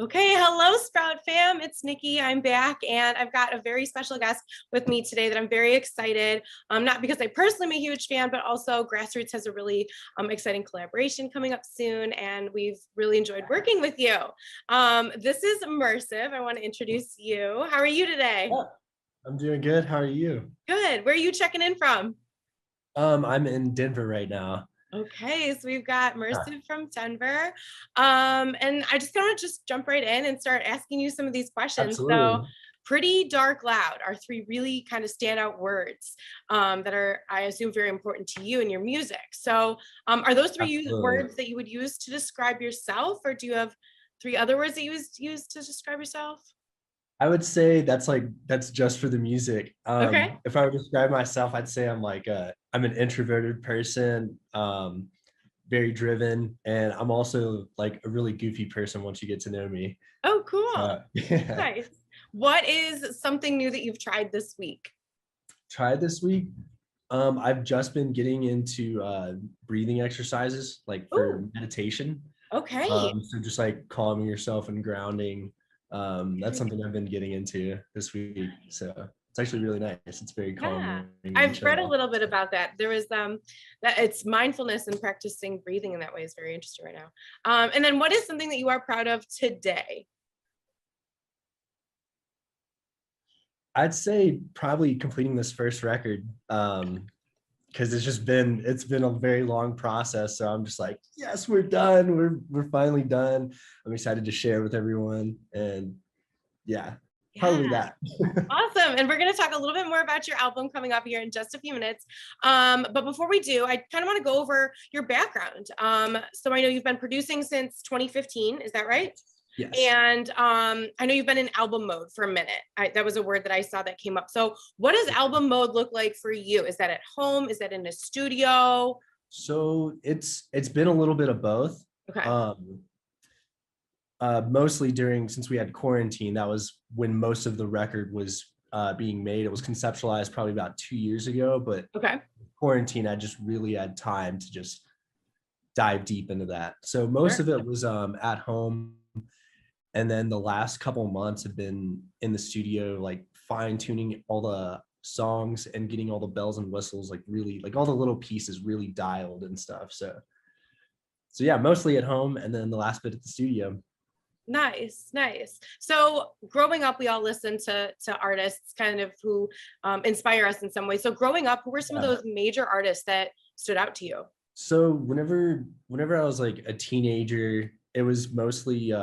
Okay, hello Sprout fam, it's Nikki. I'm back and I've got a very special guest with me today that I'm very excited. Not because I personally am a huge fan, but also Grassroots has a really exciting collaboration coming up soon and we've really enjoyed working with you. This is Mersiv. I want to introduce you. How are you today? Yeah, I'm doing good. How are you? Good. Where are you checking in from? I'm in Denver right now. Okay, so we've got Yeah, Mersiv from Denver. And I just want to just jump right in and start asking you some of these questions. So absolutely. pretty dark loud are three really kind of standout words that are, I assume, very important to you and your music. So are those three Absolutely. words that you would use to describe yourself, or do you have three other words that you use to describe yourself? I would say that's just for the music. Okay. If I would describe myself, I'd say I'm an introverted person, very driven, and I'm also like a really goofy person once you get to know me. Oh, cool. Yeah. Nice. What is something new that you've tried this week? Tried this week. I've just been getting into breathing exercises like for Oh, meditation. okay. So just like calming yourself and grounding. That's something I've been getting into this week. So it's actually really nice. It's very Yeah, calming and I've read a chill. little bit about that. There was that it's mindfulness and practicing breathing in that way is very interesting right now. And then what is something that you are proud of today? I'd say probably completing this first record. Because it's been a very long process. So I'm just like, yes, we're done. We're finally done. I'm excited to share with everyone. And yeah, probably Yeah, that. awesome. And we're going to talk a little bit more about your album coming up here in just a few minutes. But before we do, I kind of want to go over your background. So I know you've been producing since 2015. Is that right? Yes. And I know you've been in album mode for a minute. That was a word that I saw that came up. So what does album mode look like for you? Is that at home? Is that in a studio? So it's been a little bit of both. Okay. Um, Mostly during since we had quarantine, that was when most of the record was being made. It was conceptualized probably about 2 years ago, but Okay. quarantine, I just really had time to just dive deep into that. So most Sure. of it was at home, and then the last couple of months have been in the studio, like fine tuning all the songs and getting all the bells and whistles, like really like all the little pieces really dialed and stuff. So yeah, mostly at home, and then the last bit at the studio. Nice, nice. So growing up, we all listen to artists kind of who inspire us in some way. So growing up, who were some of Yeah. those major artists that stood out to you? So whenever I was like a teenager, it was mostly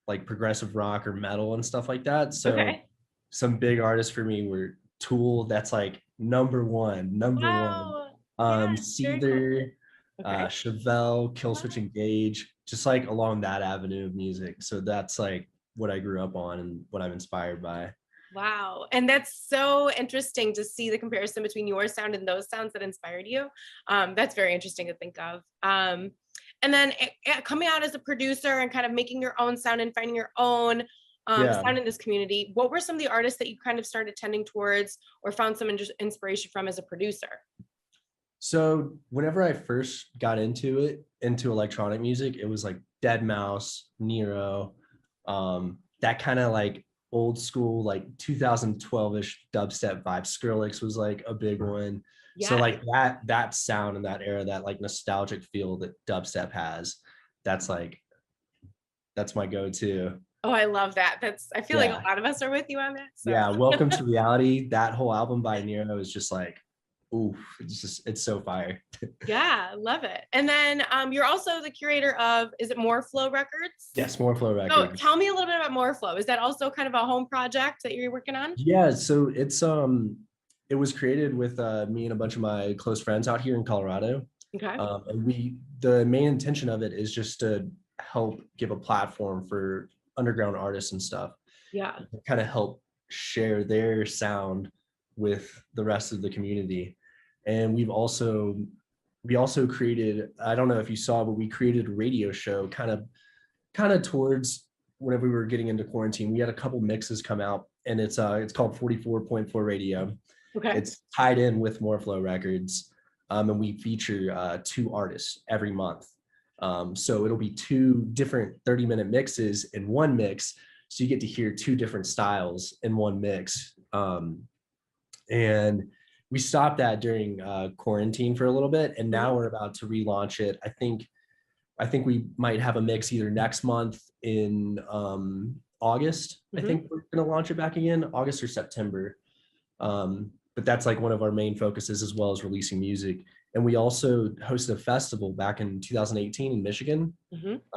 like progressive rock or metal and stuff like that. So Okay. some big artists for me were Tool, that's like number one. Wow. Yeah, very cool. Seether, Okay. Chevelle, Killswitch Wow. Engage, just like along that avenue of music. So that's like what I grew up on and what I'm inspired by. Wow. And that's so interesting to see the comparison between your sound and those sounds that inspired you. That's very interesting to think of. And then coming out as a producer and kind of making your own sound and finding your own Yeah. sound in this community, what were some of the artists that you kind of started tending towards or found some inspiration from as a producer? So whenever I first got into electronic music, it was like Dead Mouse, Nero, that kind of like old school, like 2012-ish dubstep vibe. Skrillex was like a big one. So Yes. like that sound in that era, that like nostalgic feel that dubstep has, that's like that's my go-to. Oh, I love that. I feel like a Yeah. lot of us are with you on that. So Yeah. Welcome to Reality. That whole album by Nero is just like, ooh, it's so fire. yeah, love it. And then you're also the curator of, is it More Flow Records? Yes, more flow So records. tell me a little bit about More Flow. Is that also kind of a home project that you're working on? Yeah, so it was created with me and a bunch of my close friends out here in Colorado. Okay. And the main intention of it is just to help give a platform for underground artists and stuff, Yeah. kind of help share their sound with the rest of the community. And we also created, I don't know if you saw, but we created a radio show kind of towards whenever we were getting into quarantine. We had a couple mixes come out, and it's called 44.4 Radio. Okay. It's tied in with More Flow Records, and we feature two artists every month. So it'll be 2 different 30-minute mixes in one mix. So you get to hear 2 different styles in one mix. And we stopped that during quarantine for a little bit, and now we're about to relaunch it. I think we might have a mix either next month in August. I think we're going to launch it back again, August or September. But that's like one of our main focuses, as well as releasing music. And we also hosted a festival back in 2018 in Michigan,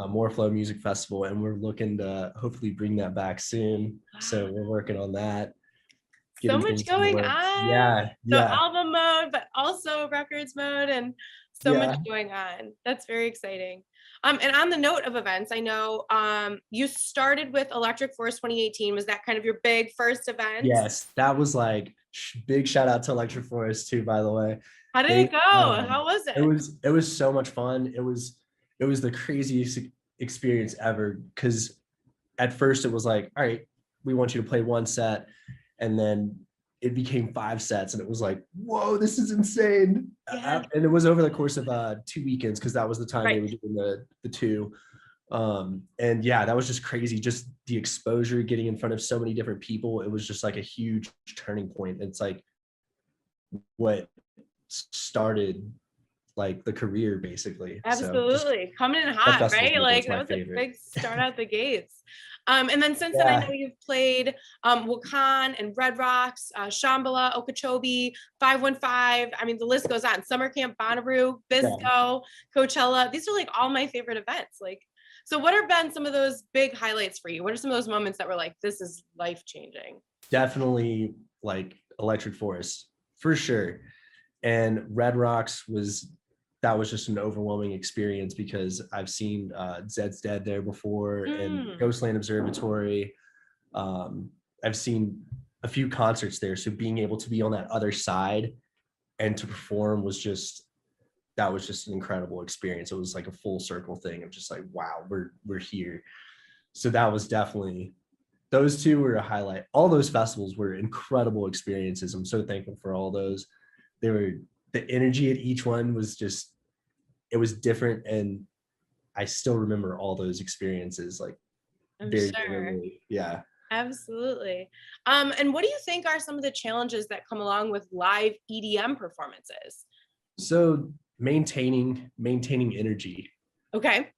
More Flow Music Festival, and we're looking to hopefully bring that back soon. Wow. So we're working on that. So much going on. Yeah. So album mode, but also records mode, and so much going on. That's very exciting. And on the note of events, I know you started with Electric Forest 2018. Was that kind of your big first event? Yes, that was like big shout out to Electric Forest too, by the way. How did it go? How was it? It was so much fun. It was the craziest experience ever, because at first it was like, all right, we want you to play one set, and then it became 5 sets, and it was like, whoa, this is insane. And it was over the course of 2 weekends, because that was the time they were doing the 2. And yeah, that was just crazy. Just the exposure, getting in front of so many different people. It was just like a huge turning point. It's like what started like the career, basically. Absolutely. So coming in hot, right? Like that was a big start out the gates. And then since then, I know you've played Wakan and Red Rocks, Shambhala, Okeechobee, 515. I mean, the list goes on. Summer Camp Bonnaroo, Bisco, Coachella. These are like all my favorite events. Like, so what have been some of those big highlights for you? What are some of those moments that were like, this is life-changing? Definitely like Electric Forest, for sure. And Red Rocks that was just an overwhelming experience, because I've seen Zed's Dead there before, and Ghostland Observatory. I've seen a few concerts there. So being able to be on that other side and to perform was just an incredible experience. It was like a full circle thing of just like, wow, we're here. So that was definitely, those 2 were a highlight. All those festivals were incredible experiences. I'm so thankful for all those. The energy at each one was just, it was different, and I still remember all those experiences like very vividly. Yeah, absolutely. And what do you think are some of the challenges that come along with live EDM performances? So maintaining energy. Okay.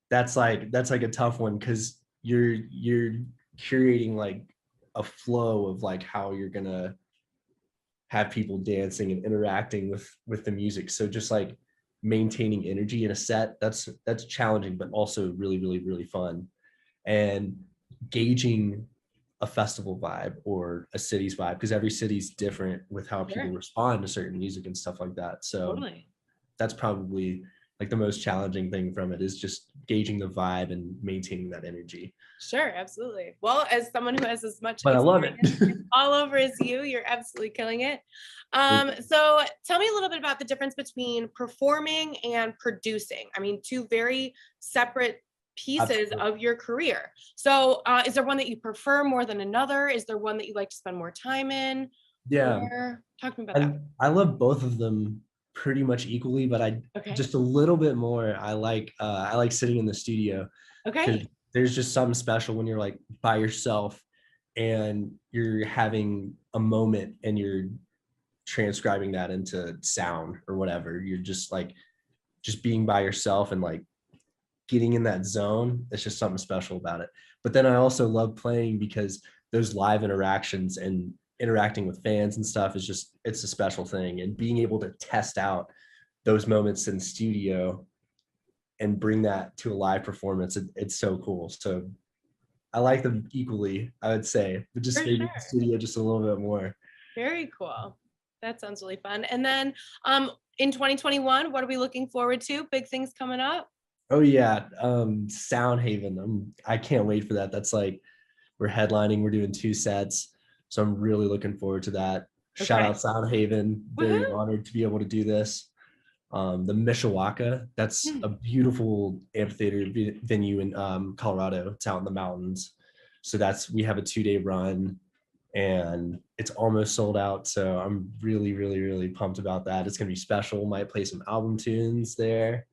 That's like a tough one, because you're curating like a flow of like how you're gonna have people dancing and interacting with the music. So just like maintaining energy in a set, that's challenging, but also really, really, really fun. And gauging a festival vibe or a city's vibe, because every city's different with how people respond to certain music and stuff like that. So that's probably like the most challenging thing from it, is just gauging the vibe and maintaining that energy. Sure, absolutely. Well, as someone who has as much I love it all over as you're absolutely killing it. So tell me a little bit about the difference between performing and producing. I mean, 2 very separate pieces of your career. So is there one that you prefer more than another? Is there one that you like to spend more time in? Talk to me about that. I love both of them pretty much equally, but I just a little bit more. I like sitting in the studio. Okay. There's just something special when you're like by yourself and you're having a moment and you're transcribing that into sound or whatever. You're just like being by yourself and like getting in that zone. It's just something special about it. But then I also love playing, because those live interactions and interacting with fans and stuff is just, it's a special thing. And being able to test out those moments in studio and bring that to a live performance, it's so cool. So I like them equally, I would say, but just maybe the studio just a little bit more. Very cool. That sounds really fun. And then in 2021, what are we looking forward to? Big things coming up? Oh yeah, Soundhaven. I can't wait for that. That's like, we're headlining, we're doing 2 sets. So I'm really looking forward to that. Shout out Soundhaven. Very honored to be able to do this. The Mishawaka, that's a beautiful amphitheater venue in Colorado. It's out in the mountains. So we have a 2-day run, and it's almost sold out. So I'm really, really, really pumped about that. It's going to be special. Might play some album tunes there.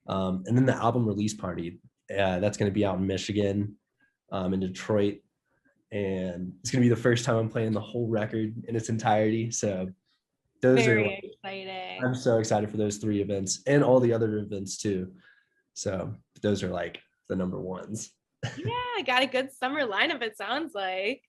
And then the album release party, that's going to be out in Michigan, in Detroit. And it's going to be the first time I'm playing the whole record in its entirety. So those are, Very exciting. I'm so excited for those 3 events and all the other events too. So those are like the number ones. Yeah, I got a good summer lineup, it sounds like.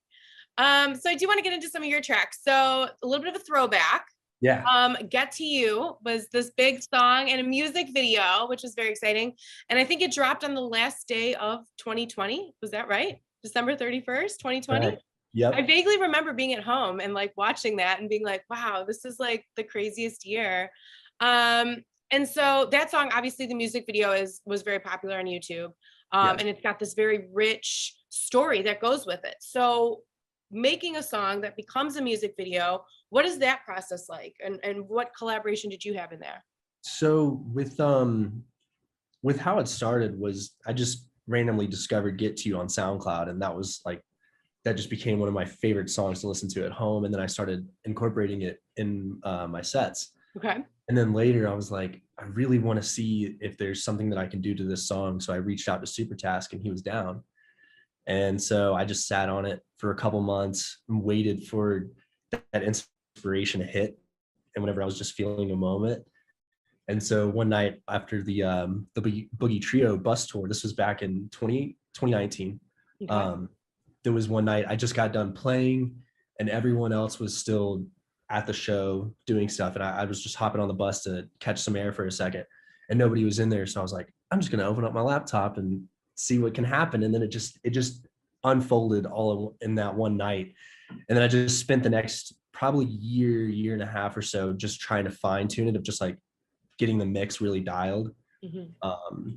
So I do want to get into some of your tracks. So a little bit of a throwback. Yeah. Get to You was this big song and a music video, which was very exciting. And I think it dropped on the last day of 2020. Was that right? December 31st, 2020? Yep. I vaguely remember being at home and like watching that and being like, wow, this is like the craziest year. And so that song, obviously the music video was very popular on YouTube. Yes. And it's got this very rich story that goes with it. So making a song that becomes a music video, what is that process like? And what collaboration did you have in there? So with how it started was I just randomly discovered Get to You on SoundCloud, and that just became one of my favorite songs to listen to at home. And then I started incorporating it in my sets. Okay. And then later I was like, I really want to see if there's something that I can do to this song. So I reached out to Supertask and he was down. And so I just sat on it for a couple months and waited for that inspiration to hit. And whenever I was just feeling a moment. And so one night after the Boogie Trio bus tour, this was back in 2019. Okay. There was one night I just got done playing and everyone else was still at the show doing stuff. And I was just hopping on the bus to catch some air for a second and nobody was in there. So I was like, I'm just going to open up my laptop and see what can happen. And then it just unfolded all in that one night. And then I just spent the next probably year and a half or so just trying to fine tune it, of just like getting the mix really dialed. Mm-hmm.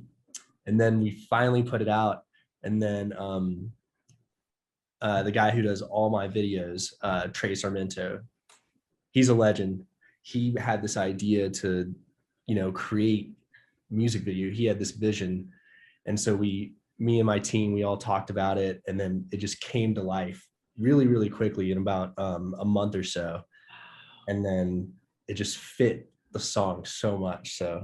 And then we finally put it out. And then the guy who does all my videos, Trey Sarmento, he's a legend. He had this idea to, create music video. He had this vision. And so me and my team, we all talked about it. And then it just came to life really, really quickly in about a month or so. And then it just fit the song so much. So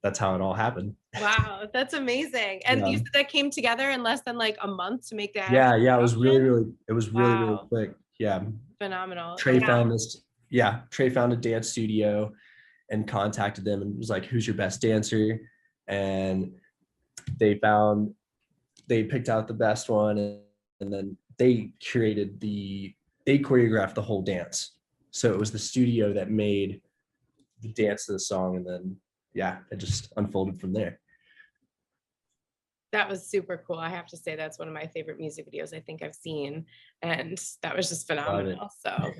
that's how it all happened. Wow, that's amazing. And Yeah. you said that came together in less than like a month to make that. Yeah. It was really Wow. quick. Yeah. Phenomenal. Trey found a dance studio and contacted them and was like, who's your best dancer? And they picked out the best one, and then they choreographed the whole dance. So it was the studio that made the dance to the song, and then it just unfolded from there. That was super cool. I have to say that's one of my favorite music videos I think I've seen, and that was just phenomenal. So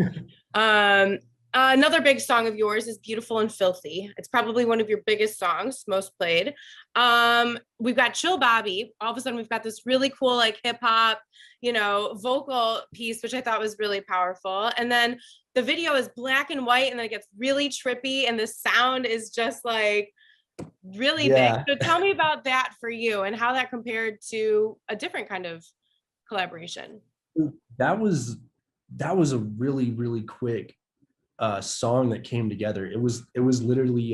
another big song of yours is Beautiful and Filthy. It's probably one of your biggest songs, most played. We've got Chill Bobby. All of a sudden we've got this really cool like hip hop, vocal piece, which I thought was really powerful. And then the video is black and white, and then it gets really trippy, and the sound is just like really big. So tell me about that for you and how that compared to a different kind of collaboration. That was a really, really quick song that came together. It was literally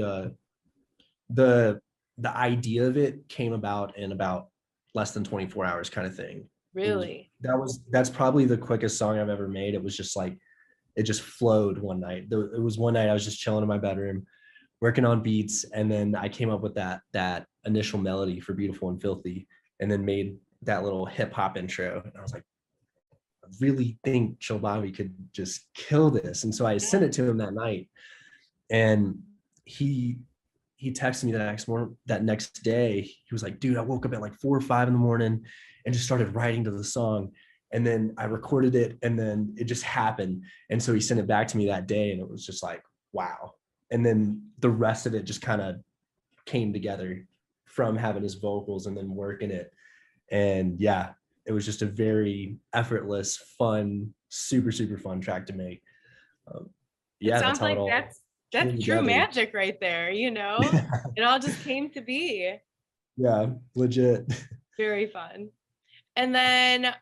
the idea of it came about in about less than 24 hours kind of thing. Really? That's probably the quickest song I've ever made. It was just like, it just flowed one night. It was one night I was just chilling in my bedroom, working on beats. And then I came up with that initial melody for Beautiful and Filthy, and then made that little hip hop intro. And I was like, I really think Chill Bobby could just kill this. And so I sent it to him that night, and he texted me that next day. He was like, dude, I woke up at like 4 or 5 in the morning and just started writing to the song. And then I recorded it, and then it just happened. And so he sent it back to me that day, and it was just like, wow. And then the rest of it just kind of came together from having his vocals and then working it. And it was just a very effortless, fun, super, super fun track to make. It sounds like that's true magic right there. It all just came to be. Yeah, legit. Very fun. And then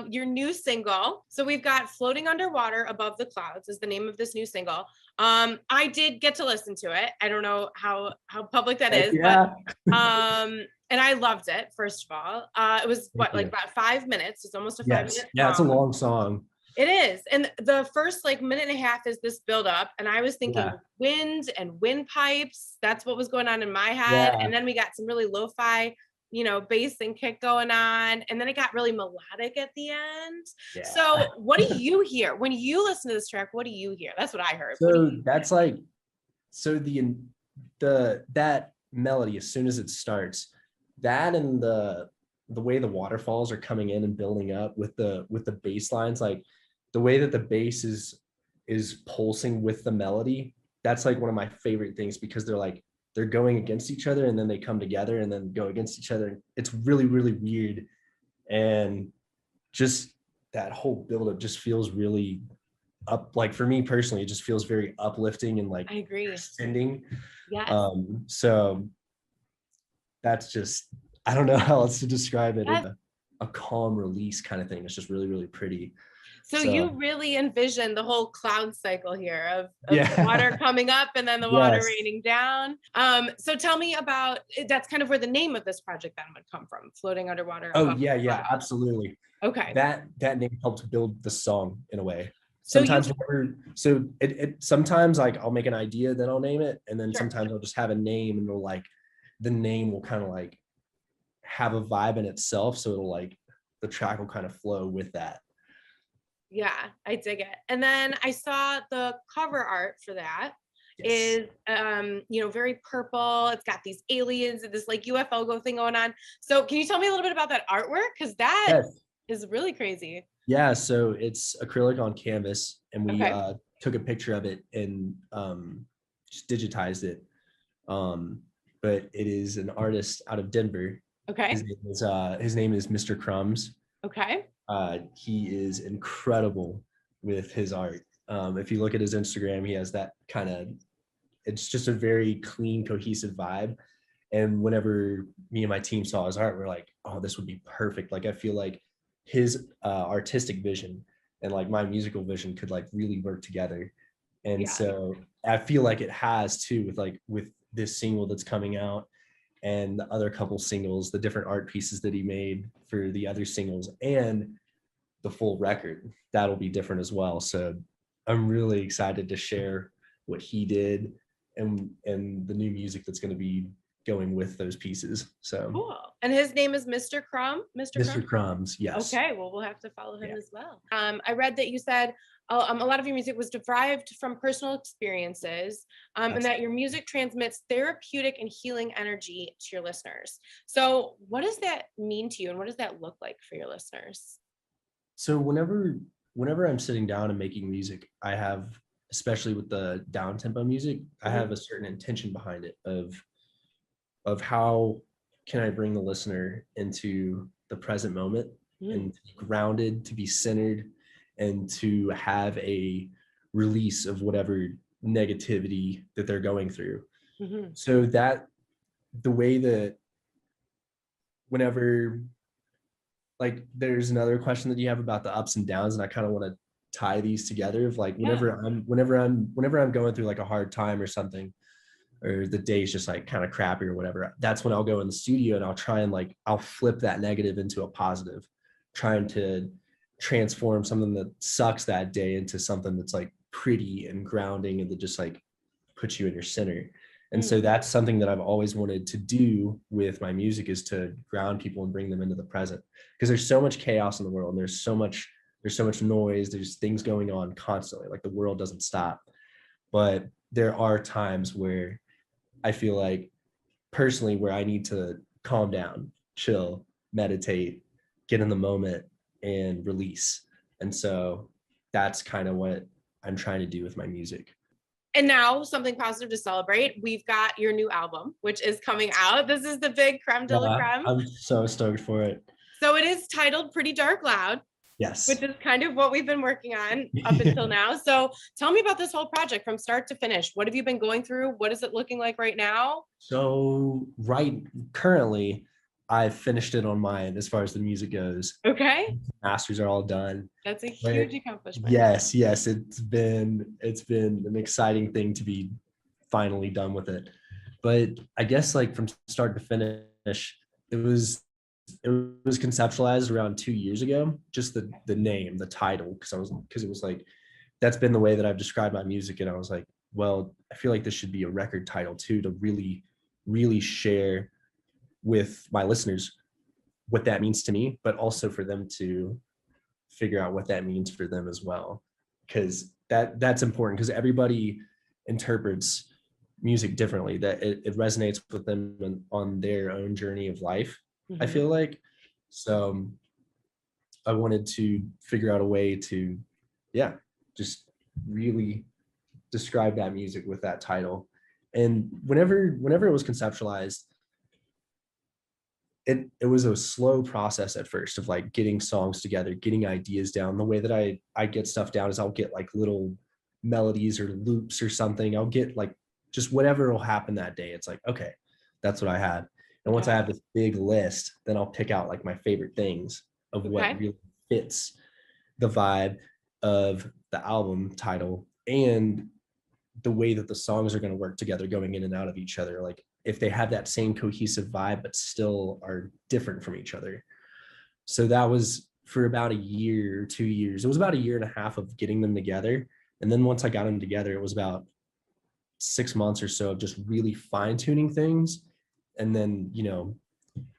your new single. So we've got Floating Underwater Above the Clouds is the name of this new single. I did get to listen to it. I don't know how public that is, Yeah. but and I loved it, first of all. It was Thank like you. about 5 minutes. It's almost a Yes. 5-minute Yeah, it's a song. long song. It is. And the first like minute and a half is this build up. And I was thinking Yeah. wind and windpipes. That's what was going on in my head. Yeah. And then we got some really lo-fi, bass and kick going on. And then it got really melodic at the end. Yeah. So what do you hear when you listen to this track? What do you hear? That's what I heard. So that's like, so that melody, as soon as it starts, that and the way the waterfalls are coming in and building up with the bass lines, like the way that the bass is pulsing with the melody, that's like one of my favorite things, because they're going against each other and then they come together and then go against each other. It's really, really weird. And just that whole buildup just feels really up. Like for me personally, it just feels very uplifting and like I agree. ascending. Yes. So that's just, I don't know how else to describe it. Yes. A calm release kind of thing. It's just really, really pretty. So you really envision the whole cloud cycle here of Yeah. the water coming up and then the water Yes. raining down. So tell me about, that's kind of where the name of this project then would come from, Floating Underwater. Oh Above yeah, the yeah, Clouds. absolutely. Okay. That name helped build the song in a way. So Sometimes sometimes like I'll make an idea, then I'll name it, and then Sure. sometimes I'll just have a name and it'll like the name will kind of like have a vibe in itself, so it'll like the track will kind of flow with that. Yeah, I dig it. And then I saw the cover art for that Yes. is very purple. It's got these aliens and this like UFO thing going on. So can you tell me a little bit about that artwork? Because that Yes. is really crazy. Yeah, so it's acrylic on canvas, and we Okay. took a picture of it and just digitized it. But it is an artist out of Denver. Okay. His name is Mr. Crumbs. Okay. He is incredible with his art. If you look at his Instagram, he has that kind of, it's just a very clean, cohesive vibe. And whenever me and my team saw his art, we're like, oh, this would be perfect. Like, I feel like his artistic vision and like my musical vision could like really work together. And Yeah. so I feel like it has too, with this single that's coming out and the other couple singles, the different art pieces that he made for the other singles, and the full record that'll be different as well. So I'm really excited to share what he did and the new music that's going to be going with those pieces. So Cool. And his name is Mr. Crumb. Mr. Crumbs, yes. Okay, well, we'll have to follow him Yeah. as well. I read that you said a lot of your music was derived from personal experiences, and that your music transmits therapeutic and healing energy to your listeners. So what does that mean to you, and what does that look like for your listeners? So whenever I'm sitting down and making music, I have, especially with the down tempo music, I have a certain intention behind it of how can I bring the listener into the present moment and to be grounded, to be centered, and to have a release of whatever negativity that they're going through. So that the way that whenever, like, there's another question that you have about the ups and downs, and I kind of want to tie these together of like whenever I'm going through like a hard time or something, or the day's just like kind of crappy or whatever, that's when I'll go in the studio and I'll try and like, I'll flip that negative into a positive, trying to transform something that sucks that day into something that's like pretty and grounding and that just like puts you in your center. And so that's something that I've always wanted to do with my music, is to ground people and bring them into the present, because there's so much chaos in the world and there's so much noise, there's things going on constantly, like the world doesn't stop. But there are times where I feel like personally where I need to calm down, chill, meditate, get in the moment and release. And so that's kind of what I'm trying to do with my music. And now something positive to celebrate. We've got your new album, which is coming out. This is the big creme de la creme. I'm so stoked for it. So it is titled Pretty Dark Loud. Yes. Which is kind of what we've been working on up until now. So tell me about this whole project from start to finish. What have you been going through? What is it looking like right now? So currently I finished it on mine as far as the music goes. Okay. Masters are all done. That's a But huge accomplishment. yes, it's been an exciting thing to be finally done with it. But I guess like from start to finish, it was it was conceptualized around 2 years ago. Just the name, the title, because it was like that's been the way that I've described my music, and I was like, well, I feel like this should be a record title too, to really share with my listeners what that means to me, but also for them to figure out what that means for them as well, because that's important, because everybody interprets music differently, that it resonates with them on their own journey of life. I feel like so I wanted to figure out a way to just really describe that music with that title. And whenever it was conceptualized, it was a slow process at first of like getting songs together, getting ideas down. The way that I get stuff down is I'll get like little melodies or loops or something. I'll get like just whatever will happen that day. It's like, okay, that's what I had. And once I have this big list, then I'll pick out like my favorite things of what really fits the vibe of the album title and the way that the songs are going to work together, going in and out of each other. Like if they have that same cohesive vibe, but still are different from each other. So that was for about a year, 2 years. It was about a year and a half of getting them together. And then once I got them together, it was about 6 months or so of just really fine tuning things. And then,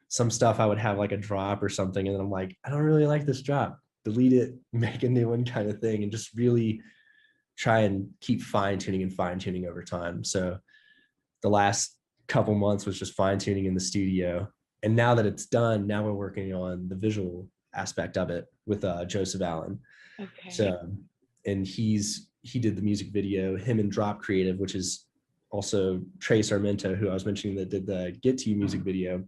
some stuff I would have like a drop or something. And then I'm like, I don't really like this drop. Delete it, make a new one kind of thing. And just really try and keep fine tuning over time. So the last couple months was just fine tuning in the studio. And now that it's done, now we're working on the visual aspect of it with Joseph Allen. Okay. So, and he did the music video, him and Drop Creative, which is also Trey Sarmento, who I was mentioning that did the Get To You music video.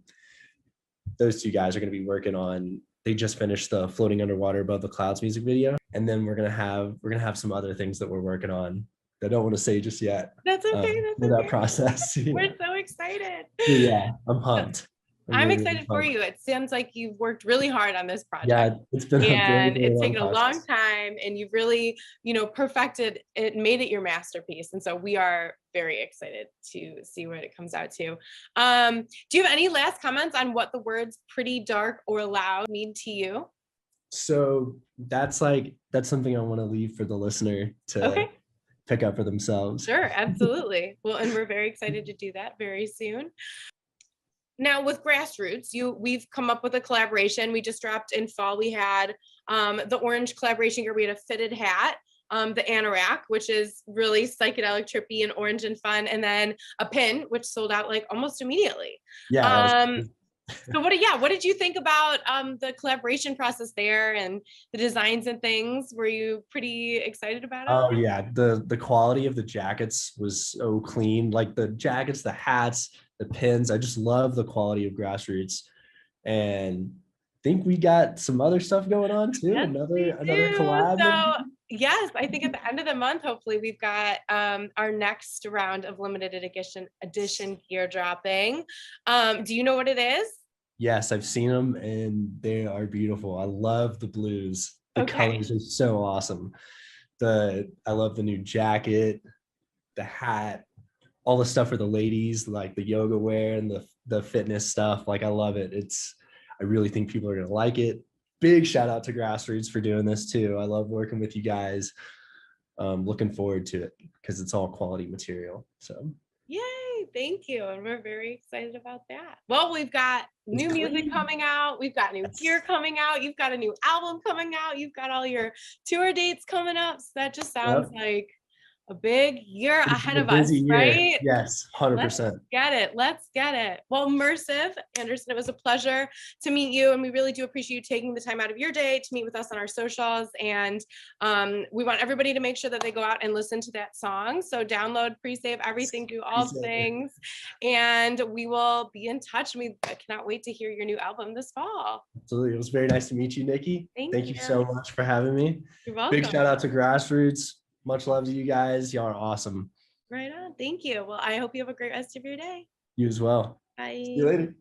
Those two guys are going to be working on, they just finished the Floating Underwater Above the Clouds music video. And then we're going to have some other things that we're working on that I don't want to say just yet. That's okay. That process. We're so excited. Yeah, I'm pumped. I'm excited for you. It sounds like you've worked really hard on this project. Yeah, it's been it's taken a long time, and you've really, perfected it, made it your masterpiece. And so we are very excited to see what it comes out to. Do you have any last comments on what the words pretty, dark, or loud mean to you? So that's something I want to leave for the listener to pick up for themselves. Sure, absolutely. Well, and we're very excited to do that very soon. Now with Grassroots, we've come up with a collaboration. We just dropped in fall. We had the orange collaboration gear. We had a fitted hat, the anorak, which is really psychedelic, trippy, and orange and fun, and then a pin, which sold out like almost immediately. Yeah. So what did you think about the collaboration process there and the designs and things? Were you pretty excited about it? Oh yeah, the quality of the jackets was so clean. Like the jackets, the hats, the pins. I just love the quality of Grassroots, and I think we got some other stuff going on too. Yes, another collab. So yes, I think at the end of the month, hopefully we've got our next round of limited edition gear dropping. Do you know what it is? Yes, I've seen them and they are beautiful. I love the blues. The colors are so awesome. I love the new jacket, the hat, all the stuff for the ladies, like the yoga wear and the fitness stuff. Like I love it. I really think people are gonna like it. Big shout out to Grassroots for doing this too. I love working with you guys. Looking forward to it because it's all quality material. So yay, thank you. And we're very excited about that. Well, we've got new music coming out. We've got new gear coming out. You've got a new album coming out. You've got all your tour dates coming up. So that just sounds like a big year ahead of us, right? Yes, 100%. Let's get it. Well, Mersiv Anderson, it was a pleasure to meet you, and we really do appreciate you taking the time out of your day to meet with us on our socials. And we want everybody to make sure that they go out and listen to that song. So download, pre-save everything, do all things, and we will be in touch. I cannot wait to hear your new album this fall. Absolutely. It was very nice to meet you, Nikki. Thank you so much for having me. You're welcome. Big shout out to Grassroots. Much love to you guys. Y'all are awesome. Right on. Thank you. Well, I hope you have a great rest of your day. You as well. Bye. See you later.